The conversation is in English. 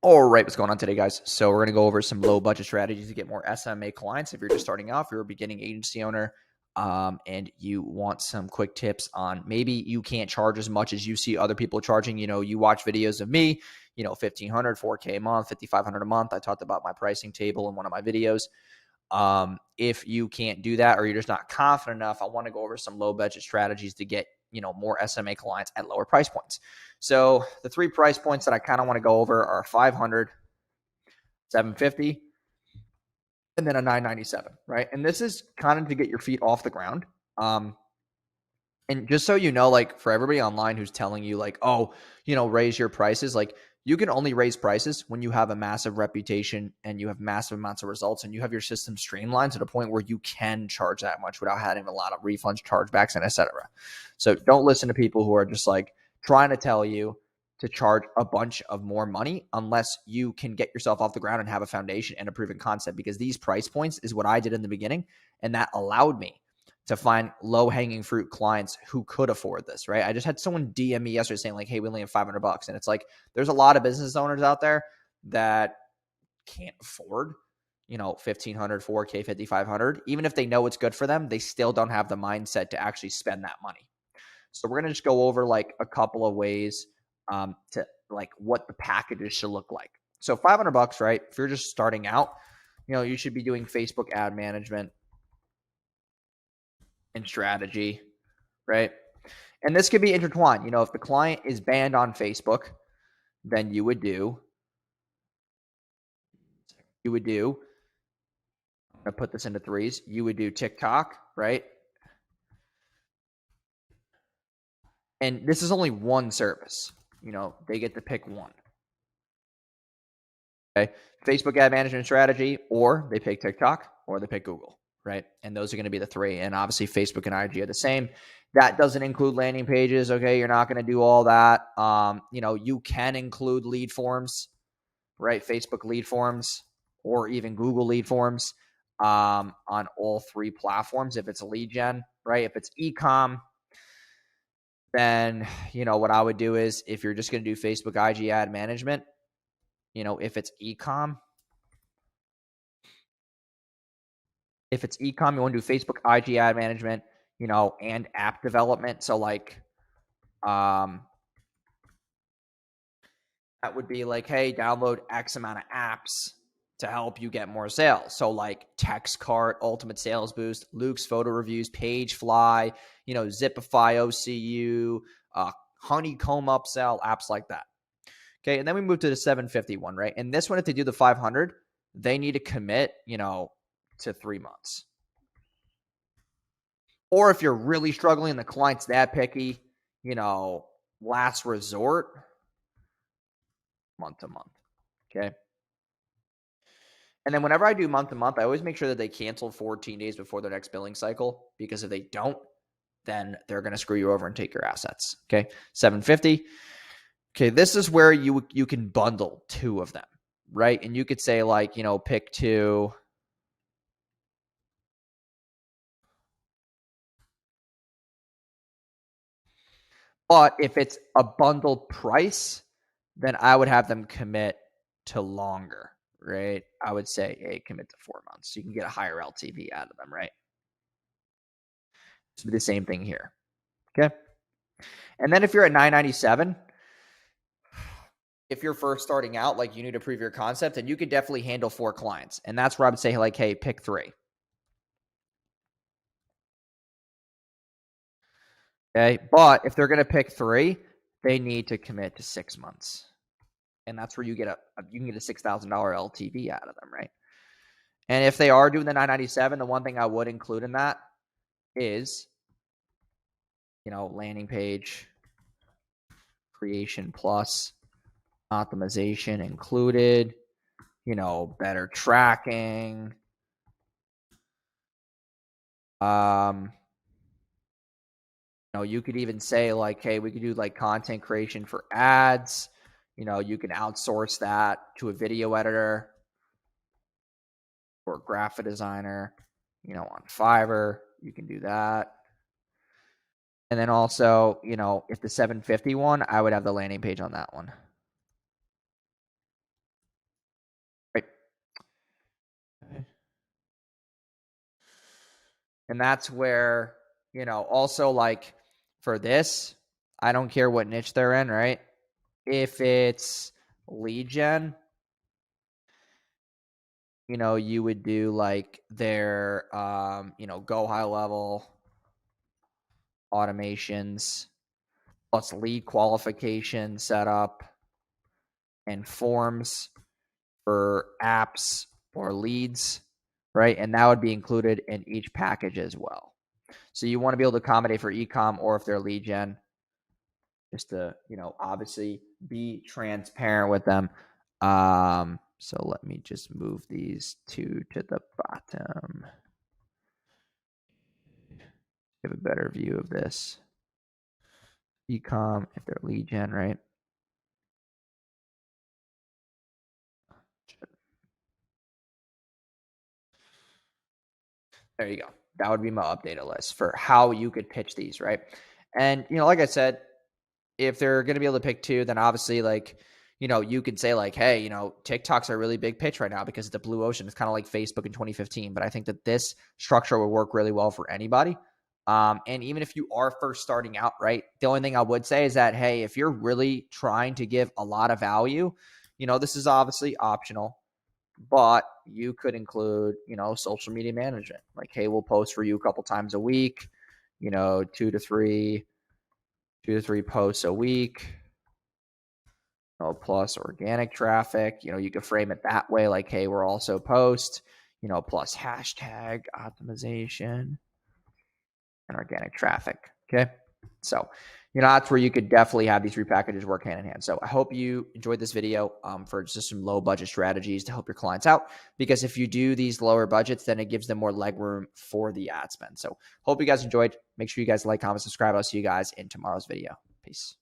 All right, what's going on today, guys? So we're going to go over some low budget strategies to get more SMMA clients. If you're just starting off, you're a beginning agency owner, and you want some quick tips on maybe you can't charge as much as you see other people charging. You watch videos of me, 1,500, 4K a month, 5,500 a month. I talked about my pricing table in one of my videos. If you can't do that or you're just not confident enough, I want to go over some low budget strategies to get more SMA clients at lower price points. So the three price points that I kind of want to go over are 500, 750, and then a 997, right? And this is kind of to get your feet off the ground. And just so you know, like for everybody online who's telling you like, oh, raise your prices, like you can only raise prices when you have a massive reputation and you have massive amounts of results and you have your system streamlined to the point where you can charge that much without having a lot of refunds, chargebacks, and etc. So don't listen to people who are just like trying to tell you to charge a bunch of more money unless you can get yourself off the ground and have a foundation and a proven concept, because these price points is what I did in the beginning. And that allowed me to find low-hanging fruit clients who could afford this, right? I just had someone DM me yesterday saying like, hey, we only have $500. And it's like, there's a lot of business owners out there that can't afford, 1,500, 4K, 5,500. Even if they know it's good for them, they still don't have the mindset to actually spend that money. So we're going to just go over like a couple of ways to like what the packages should look like. So $500, right? If you're just starting out, you should be doing Facebook ad management and strategy, right? And this could be intertwined. If the client is banned on Facebook, then you would do, I'm going to put this into threes. You would do TikTok, right? And this is only one service. They get to pick one. Okay. Facebook ad management strategy, or they pick TikTok, or they pick Google, right? And those are going to be the three. And obviously Facebook and IG are the same. That doesn't include landing pages. Okay. You're not going to do all that. You can include lead forms, right? Facebook lead forms or even Google lead forms on all three platforms. If it's a lead gen, right? If it's e-com, then, what I would do is if you're just going to do Facebook IG ad management, if it's e-com, you want to do Facebook IG ad management, and app development. So like, that would be like, hey, download X amount of apps to help you get more sales. So like TextCart, Ultimate Sales Boost, Luke's Photo Reviews, Pagefly, Zipify OCU, Honeycomb Upsell, apps like that. Okay, and then we move to the 751, right? And this one, if they do the 500, they need to commit, to 3 months. Or if you're really struggling and the client's that picky, last resort, month to month. Okay. And then whenever I do month to month, I always make sure that they cancel 14 days before their next billing cycle, because if they don't, then they're going to screw you over and take your assets. Okay. 750. Okay. This is where you can bundle two of them, right? And you could say like, pick two. But if it's a bundled price, then I would have them commit to longer, right? I would say, hey, commit to 4 months. So you can get a higher LTV out of them, right? So the same thing here. Okay. And then if you're at 997, if you're first starting out, like you need to prove your concept, and you could definitely handle 4 clients. And that's where I would say like, hey, pick 3. Okay. But if they're going to pick 3, they need to commit to 6 months. And that's where you get you can get a $6,000 LTV out of them, right? And if they are doing the 997, the one thing I would include in that is, landing page creation plus optimization included, better tracking. You could even say like, hey, we could do like content creation for ads. You can outsource that to a video editor or a graphic designer, on Fiverr. You can do that. And then also, if the 750 one, I would have the landing page on that one. And that's where, also like for this, I don't care what niche they're in, right? If it's lead gen, you would do like their, go high level automations plus lead qualification setup and forms for apps or leads, right? And that would be included in each package as well. So you want to be able to accommodate for e-com or if they're lead gen, just to, obviously be transparent with them. So let me just move these two to the bottom. Give a better view of this. E-com, if they're lead gen, right? There you go. That would be my updated list for how you could pitch these, right? And, like I said, if they're going to be able to pick two, then obviously like, you could say like, hey, TikTok's a really big pitch right now because it's the blue ocean. It's kind of like Facebook in 2015. But I think that this structure would work really well for anybody. And even if you are first starting out, right, the only thing I would say is that, hey, if you're really trying to give a lot of value, this is obviously optional, but you could include, social media management. Like, hey, we'll post for you a couple times a week, two to three posts a week, plus organic traffic. You could frame it that way, like, hey, we're also post, plus hashtag optimization and organic traffic. Okay. So, that's where you could definitely have these three packages work hand in hand. So I hope you enjoyed this video for just some low budget strategies to help your clients out, because if you do these lower budgets, then it gives them more leg room for the ad spend. So hope you guys enjoyed. Make sure you guys like, comment, subscribe. I'll see you guys in tomorrow's video. Peace.